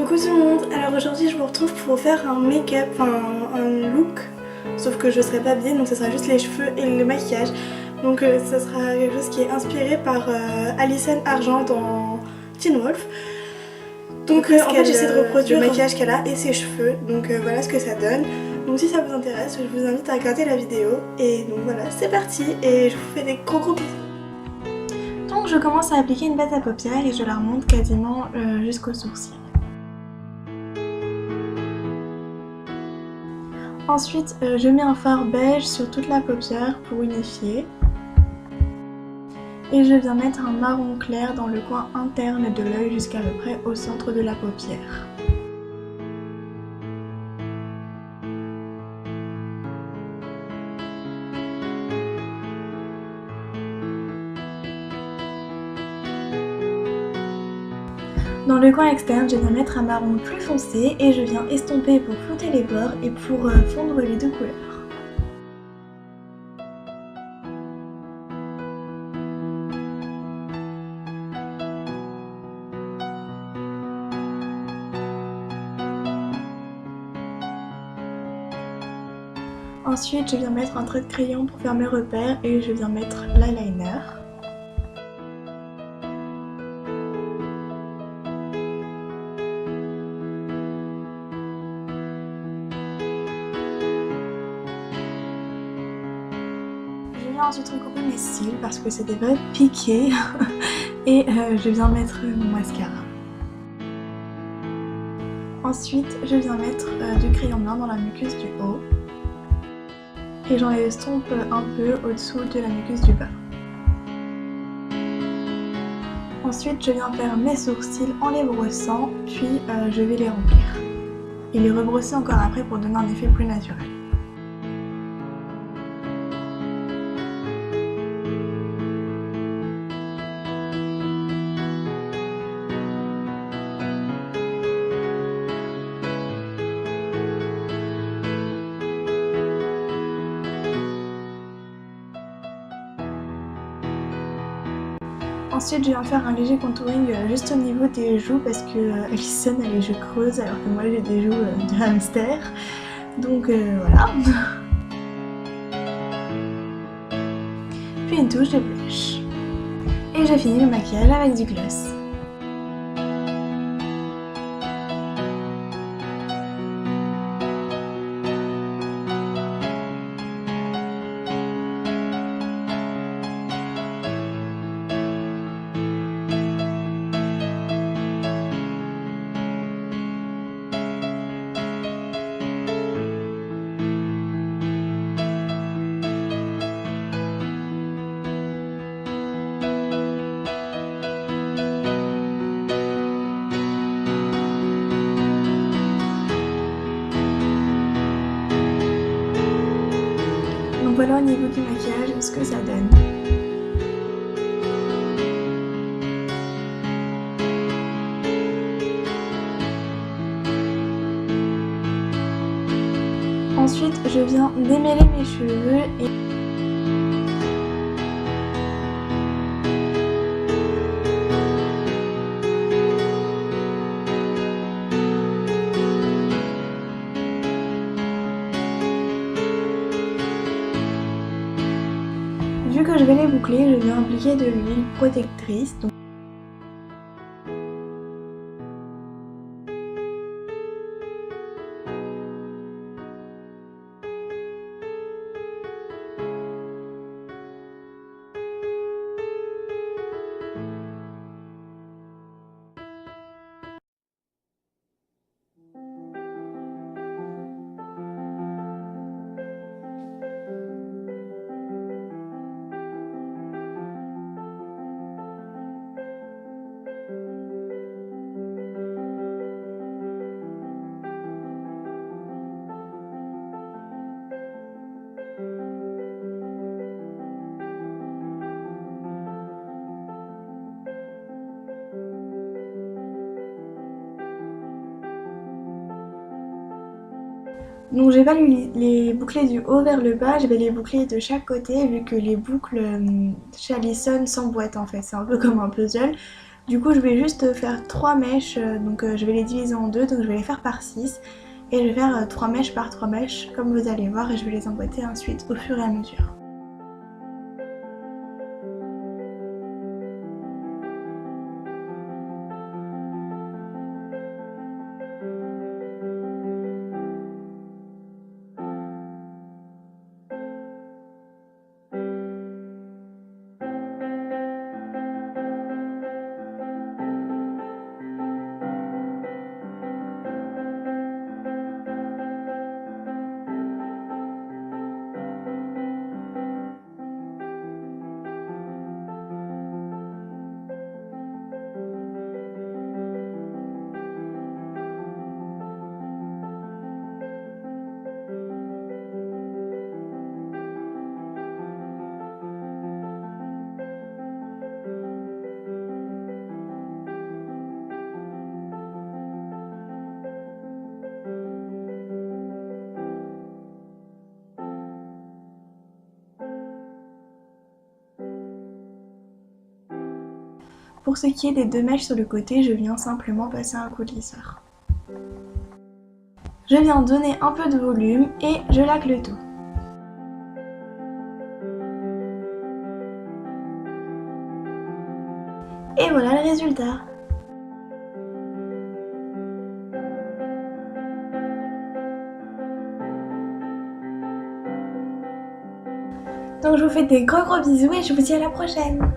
Coucou tout le monde, alors aujourd'hui je vous retrouve pour faire un make-up, enfin un look, sauf que je serai pas habillée donc ça sera juste les cheveux et le maquillage. Donc ça sera quelque chose qui est inspiré par Alison Argent dans Teen Wolf. Donc en fait j'essaie de reproduire le maquillage qu'elle a et ses cheveux, donc voilà ce que ça donne. Donc si ça vous intéresse, je vous invite à regarder la vidéo et donc voilà c'est parti et je vous fais des gros bisous. Donc je commence à appliquer une base à paupières et je la remonte quasiment jusqu'aux sourcils. Ensuite, je mets un fard beige sur toute la paupière pour unifier. Et je viens mettre un marron clair dans le coin interne de l'œil jusqu'à peu près au centre de la paupière. Dans le coin externe, je viens mettre un marron plus foncé et je viens estomper pour flouter les bords et pour fondre les deux couleurs. Ensuite, je viens mettre un trait de crayon pour faire mes repères et je viens mettre l'eyeliner. Je viens ensuite recouper mes cils parce que c'était vrai piqué et je viens mettre mon mascara. Ensuite, je viens mettre du crayon blanc dans la muqueuse du haut et j'en estompe un peu au-dessous de la muqueuse du bas. Ensuite, je viens faire mes sourcils en les brossant, puis je vais les remplir et les rebrosser encore après pour donner un effet plus naturel. Ensuite, je viens faire un léger contouring juste au niveau des joues parce que Alison a les joues creuses alors que moi j'ai des joues de hamster. Donc voilà. Puis une touche de blush. Et j'ai fini le maquillage avec du gloss. Donc voilà au niveau du maquillage ce que ça donne. Ensuite, je viens démêler mes cheveux et vu que je vais les boucler, je viens appliquer de l'huile protectrice. Donc je vais pas les boucler du haut vers le bas, je vais les boucler de chaque côté vu que les boucles chez Alison s'emboîtent en fait, c'est un peu comme un puzzle. Du coup je vais juste faire 3 mèches, donc je vais les diviser en deux, donc je vais les faire par 6 et je vais faire 3 mèches par 3 mèches comme vous allez voir et je vais les emboîter ensuite au fur et à mesure. Pour ce qui est des 2 mèches sur le côté, je viens simplement passer un coulisseur. Je viens donner un peu de volume et je laque le tout. Et voilà le résultat. Donc je vous fais des gros bisous et je vous dis à la prochaine.